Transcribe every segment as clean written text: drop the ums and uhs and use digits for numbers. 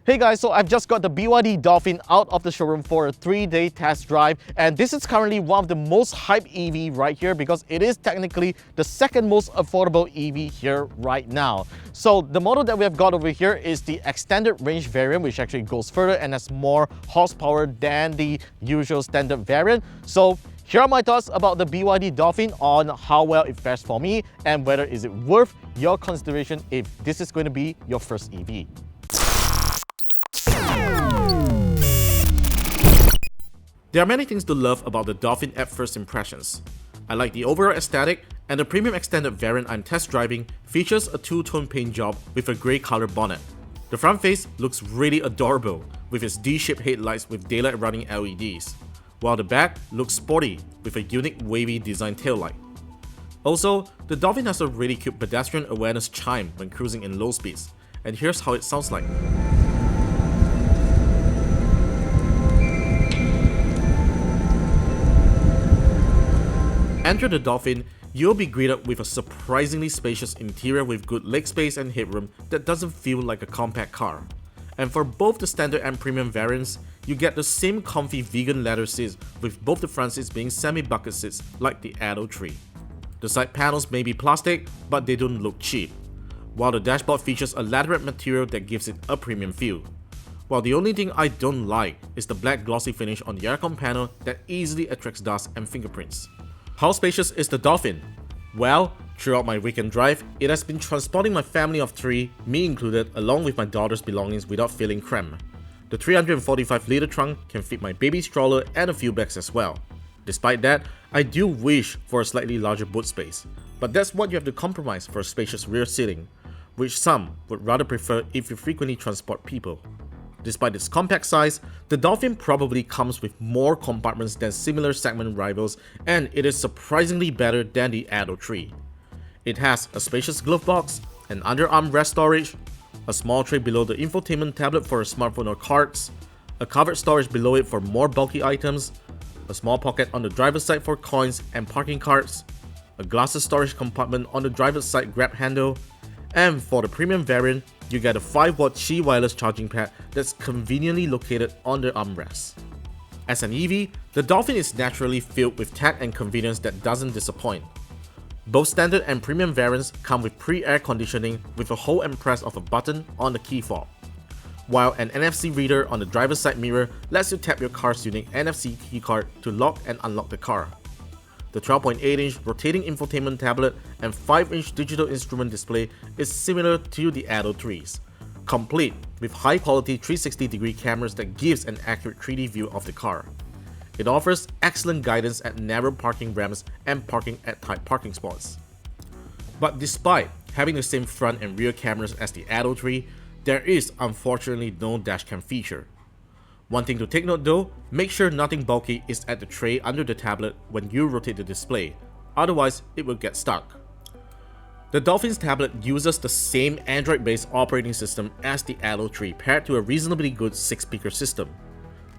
Hey guys, so I've just got the BYD Dolphin out of the showroom for a 3-day test drive, and this is currently one of the most hyped EV right here because it is technically the second most affordable EV here right now. So the model that we have got over here is the extended range variant, which actually goes further and has more horsepower than the usual standard variant. So here are my thoughts about the BYD Dolphin on how well it fares for me and whether is it worth your consideration if this is going to be your first EV. There are many things to love about the Dolphin at first impressions. I like the overall aesthetic, and the premium extended variant I'm test driving features a two-tone paint job with a grey color bonnet. The front face looks really adorable with its D-shaped headlights with daylight running LEDs, while the back looks sporty with a unique wavy design taillight. Also, the Dolphin has a really cute pedestrian awareness chime when cruising in low speeds, and here's how it sounds like. Enter the Dolphin, you'll be greeted with a surprisingly spacious interior with good leg space and headroom that doesn't feel like a compact car. And for both the standard and premium variants, you get the same comfy vegan leather seats with both the front seats being semi-bucket seats like the Atto 3. The side panels may be plastic, but they don't look cheap, while the dashboard features a laterite material that gives it a premium feel. While the only thing I don't like is the black glossy finish on the aircon panel that easily attracts dust and fingerprints. How spacious is the Dolphin? Well, throughout my weekend drive, it has been transporting my family of 3, me included, along with my daughter's belongings without feeling cramped. The 345-litre trunk can fit my baby stroller and a few bags as well. Despite that, I do wish for a slightly larger boot space, but that's what you have to compromise for a spacious rear seating, which some would rather prefer if you frequently transport people. Despite its compact size, the Dolphin probably comes with more compartments than similar segment rivals, and it is surprisingly better than the Atto 3. It has a spacious glove box, an under-arm rest storage, a small tray below the infotainment tablet for a smartphone or cards, a covered storage below it for more bulky items, a small pocket on the driver's side for coins and parking cards, a glasses storage compartment on the driver's side grab handle, and for the premium variant, you get a 5-watt Qi wireless charging pad that's conveniently located on the armrest. As an EV, the Dolphin is naturally filled with tech and convenience that doesn't disappoint. Both standard and premium variants come with pre-air conditioning with a hold and press of a button on the key fob, while an NFC reader on the driver's side mirror lets you tap your car's unique NFC keycard to lock and unlock the car. The 12.8-inch rotating infotainment tablet and 5-inch digital instrument display is similar to the Atto 3's, complete with high-quality 360-degree cameras that gives an accurate 3D view of the car. It offers excellent guidance at narrow parking ramps and parking at tight parking spots. But despite having the same front and rear cameras as the Atto 3, there is unfortunately no dashcam feature. One thing to take note though, make sure nothing bulky is at the tray under the tablet when you rotate the display, otherwise it will get stuck. The Dolphin's tablet uses the same Android-based operating system as the Atto 3 paired to a reasonably good 6-speaker system.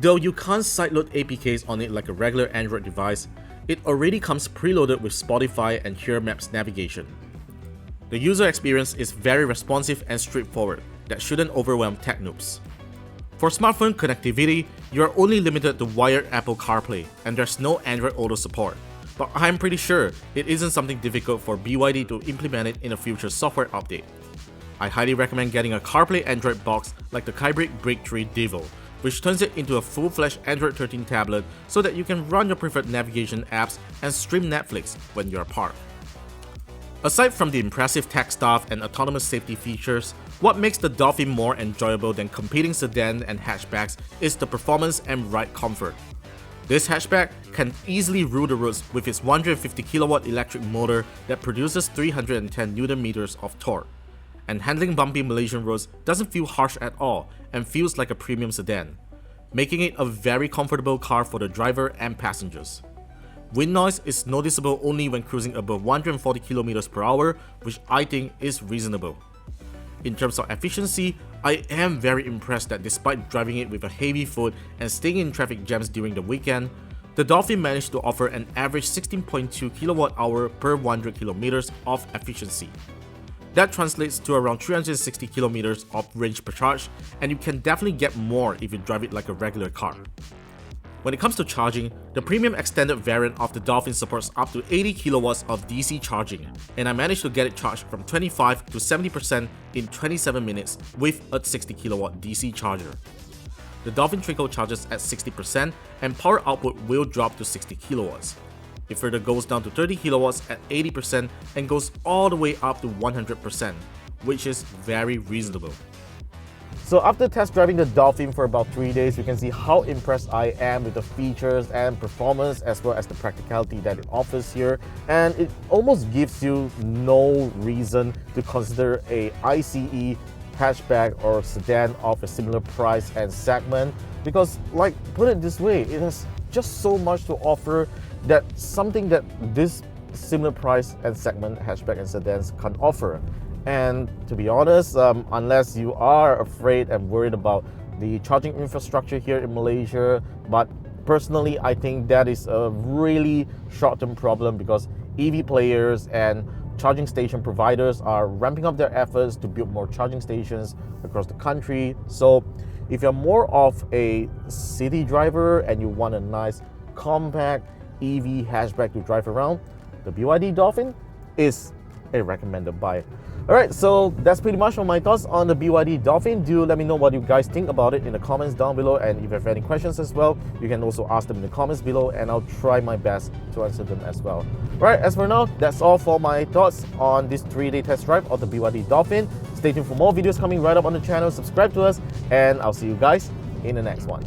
Though you can't sideload APKs on it like a regular Android device, it already comes preloaded with Spotify and Here Maps navigation. The user experience is very responsive and straightforward that shouldn't overwhelm tech noobs. For smartphone connectivity, you are only limited to wired Apple CarPlay, and there's no Android Auto support, but I'm pretty sure it isn't something difficult for BYD to implement it in a future software update. I highly recommend getting a CarPlay Android box like the Kybrick Break3 Devil, which turns it into a full-fledged Android 13 tablet so that you can run your preferred navigation apps and stream Netflix when you're parked. Aside from the impressive tech stuff and autonomous safety features, what makes the Dolphin more enjoyable than competing sedan and hatchbacks is the performance and ride comfort. This hatchback can easily rule the roads with its 150kW electric motor that produces 310 Nm of torque, and handling bumpy Malaysian roads doesn't feel harsh at all and feels like a premium sedan, making it a very comfortable car for the driver and passengers. Wind noise is noticeable only when cruising above 140 km/h, which I think is reasonable. In terms of efficiency, I am very impressed that despite driving it with a heavy foot and staying in traffic jams during the weekend, the Dolphin managed to offer an average 16.2 kWh per 100 km of efficiency. That translates to around 360 kilometers of range per charge, and you can definitely get more if you drive it like a regular car. When it comes to charging, the premium extended variant of the Dolphin supports up to 80 kilowatts of DC charging, and I managed to get it charged from 25 to 70% in 27 minutes with a 60 kilowatt DC charger. The Dolphin Trickle charges at 60% and power output will drop to 60 kilowatts. It further goes down to 30 kilowatts at 80% and goes all the way up to 100%, which is very reasonable. So after test driving the Dolphin for about 3 days, you can see how impressed I am with the features and performance as well as the practicality that it offers here, and it almost gives you no reason to consider a ICE hatchback or sedan of a similar price and segment, because like, put it this way, it has just so much to offer that something that this similar price and segment hatchback and sedans can't offer. And to be honest, unless you are afraid and worried about the charging infrastructure here in Malaysia, but personally I think that is a really short-term problem, because EV players and charging station providers are ramping up their efforts to build more charging stations across the country. So if you're more of a city driver and you want a nice compact EV hatchback to drive around, the BYD Dolphin is a recommended buy. Alright, so that's pretty much all my thoughts on the BYD Dolphin. Do let me know what you guys think about it in the comments down below, and if you have any questions as well, you can also ask them in the comments below and I'll try my best to answer them as well. Alright, as for now, that's all for my thoughts on this 3-day test drive of the BYD Dolphin. Stay tuned for more videos coming right up on the channel, subscribe to us, and I'll see you guys in the next one.